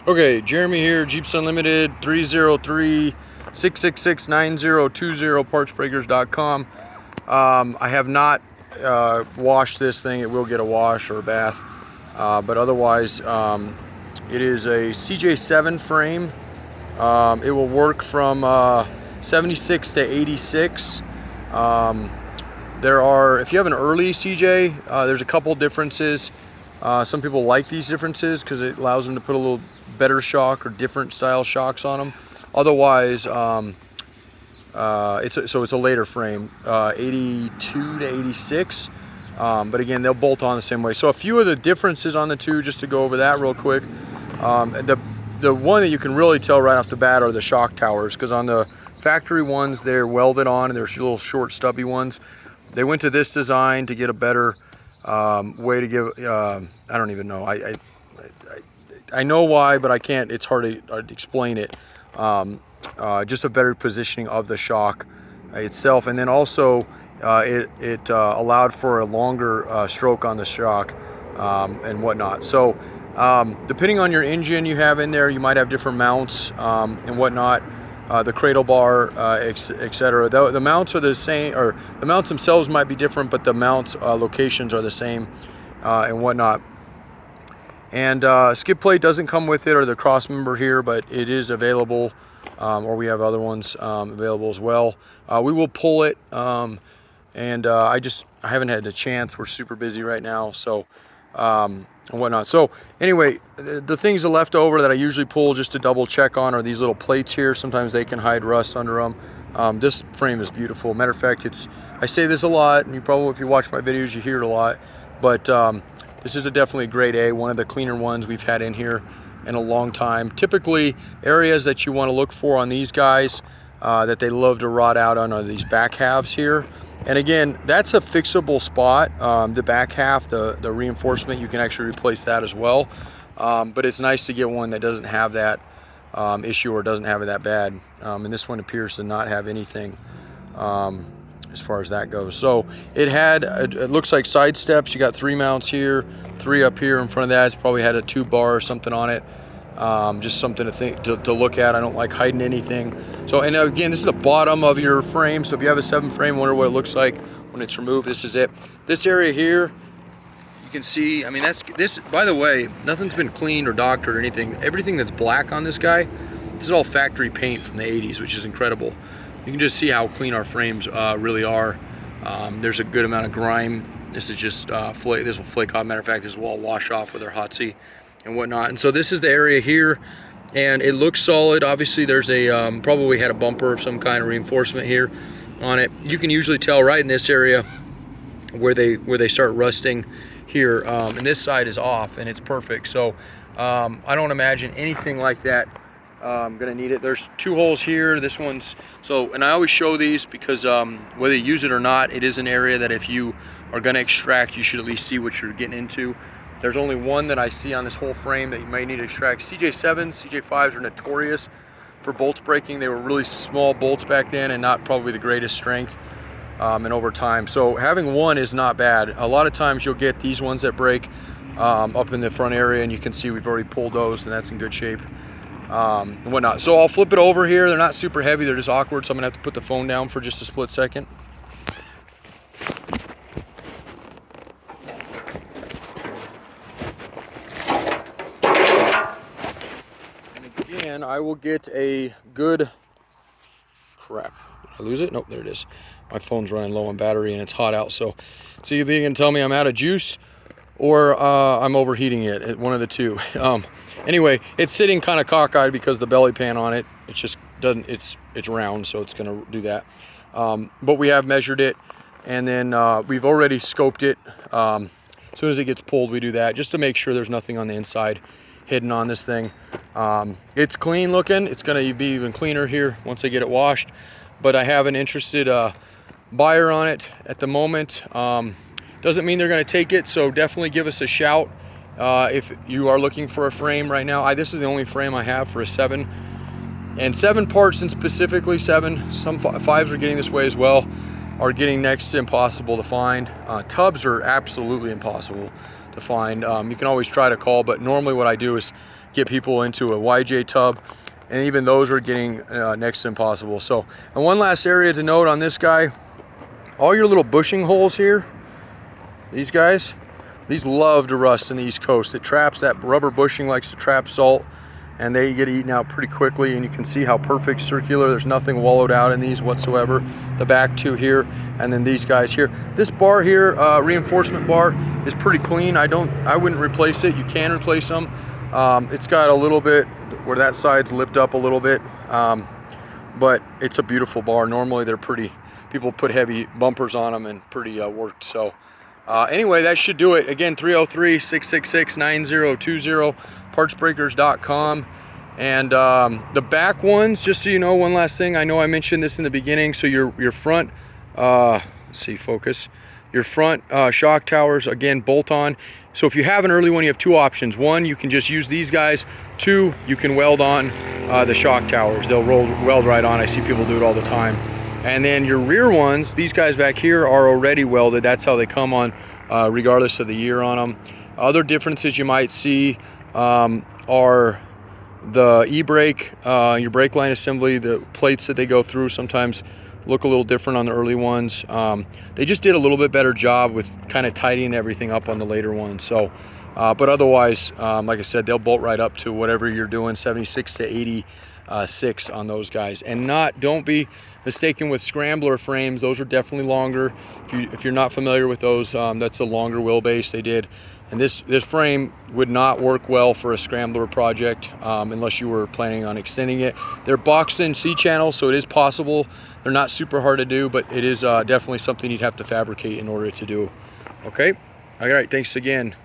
Okay, Jeremy here, Jeeps Unlimited, 303-666-9020, partsbreakers.com. I have not washed this thing. It will get a wash or a bath, but otherwise it is a CJ7 frame. It will work from 76 to 86. If you have an early CJ, there's a couple differences. Some people like these differences because it allows them to put a little better shock or different style shocks on them. Otherwise, it's a later frame, 82 to 86. But again, they'll bolt on the same way. So a few of the differences on the two, just to go over that real quick. The one that you can really tell right off the bat are the shock towers, because on the factory ones, they're welded on and they're little short stubby ones. They went to this design to get a better way to give, I don't even know. I know why, but I can't, it's hard to explain it. Just a better positioning of the shock itself. And then also it allowed for a longer stroke on the shock and whatnot. So depending on your engine you have in there, you might have different mounts and whatnot. The cradle bar, etc. The mounts are the same, or the mounts themselves might be different, but the mounts locations are the same and whatnot. And skid plate doesn't come with it, or the cross member here, but it is available, or we have other ones available as well. We will pull it, and I haven't had a chance. We're super busy right now, so and whatnot. So anyway, the things that are left over that I usually pull just to double check on are these little plates here. Sometimes they can hide rust under them. This frame is beautiful. Matter of fact, I say this a lot, and you probably, if you watch my videos, you hear it a lot, but this is definitely grade A, one of the cleaner ones we've had in here in a long time. Typically, areas that you want to look for on these guys that they love to rot out on are these back halves here. And again, that's a fixable spot. The back half, the reinforcement, you can actually replace that as well. But it's nice to get one that doesn't have that issue or doesn't have it that bad. And this one appears to not have anything as far as that goes. So it looks like side steps. You got 3 mounts here, 3 up here in front of that. It's probably had a 2 bar or something on it. Just something to look at. I don't like hiding anything. So, and again, this is the bottom of your frame. So if you have a 7 frame, wonder what it looks like when it's removed. This is it. This area here, you can see, I mean, this, by the way, nothing's been cleaned or doctored or anything. Everything that's black on this guy, this is all factory paint from the 80s, which is incredible. You can just see how clean our frames really are. There's a good amount of grime. This is just this will flake off. Matter of fact, this will all wash off with our hot seat and whatnot. And so this is the area here, and it looks solid. Obviously, there's a probably had a bumper of some kind of reinforcement here on it. You can usually tell right in this area where they start rusting here. And this side is off, and it's perfect. So I don't imagine anything like that. I'm gonna need it. There's 2 holes here. This one's and I always show these because whether you use it or not, it is an area that if you are gonna extract, you should at least see what you're getting into. There's only one that I see on this whole frame that you may need to extract. CJ7s, CJ5s are notorious for bolts breaking. They were really small bolts back then and not probably the greatest strength and over time. So having one is not bad. A lot of times you'll get these ones that break up in the front area, and you can see we've already pulled those, and that's in good shape. And whatnot. So I'll flip it over here. They're not super heavy, they're just awkward, so I'm gonna have to put the phone down for just a split second. And again, I will get a good crap. Did I lose it? Nope, there it is. My phone's running low on battery and it's hot out, so it's either you can tell me I'm out of juice or I'm overheating it, one of the two. Anyway, it's sitting kind of cockeyed because the belly pan on it, it just doesn't, it's round, so it's gonna do that. But we have measured it, and then we've already scoped it. As soon as it gets pulled, we do that just to make sure there's nothing on the inside hidden on this thing. It's clean looking. It's gonna be even cleaner here once I get it washed, but I have an interested buyer on it at the moment. Doesn't mean they're going to take it, so definitely give us a shout if you are looking for a frame right now. This is the only frame I have for a 7, and 7 parts, and specifically 7. Some 5s are getting this way as well, are getting next to impossible to find. Tubs are absolutely impossible to find. You can always try to call, but normally what I do is get people into a YJ tub, and even those are getting next to impossible. So, and one last area to note on this guy, all your little bushing holes here, these guys, these love to rust in the East Coast. It traps, that rubber bushing likes to trap salt, and they get eaten out pretty quickly. And you can see how perfect circular, there's nothing wallowed out in these whatsoever. The back two here, and then these guys here. This bar here, reinforcement bar, is pretty clean. I wouldn't replace it. You can replace them. It's got a little bit where that side's lipped up a little bit, but it's a beautiful bar. Normally they're pretty, people put heavy bumpers on them and pretty worked. So anyway, that should do it. Again, 303-666-9020, partsbreakers.com. And the back ones, just so you know, one last thing, I know I mentioned this in the beginning. So your front, let's see, focus. Your front shock towers, again, bolt on. So if you have an early one, you have two options. One, you can just use these guys. Two, you can weld on the shock towers. They'll weld right on. I see people do it all the time. And then your rear ones, these guys back here are already welded. That's how they come on, regardless of the year on them. Other differences you might see are the e-brake, your brake line assembly, the plates that they go through sometimes look a little different on the early ones. They just did a little bit better job with kind of tidying everything up on the later ones. So, but otherwise, like I said, they'll bolt right up to whatever you're doing, 76 to 86 on those guys. And don't be mistaken with scrambler frames. Those are definitely longer. If you're not familiar with those, that's a longer wheelbase they did. And this frame would not work well for a scrambler project unless you were planning on extending it. They're boxed in C-channels, so it is possible. They're not super hard to do, but it is definitely something you'd have to fabricate in order to do. Okay? All right, thanks again.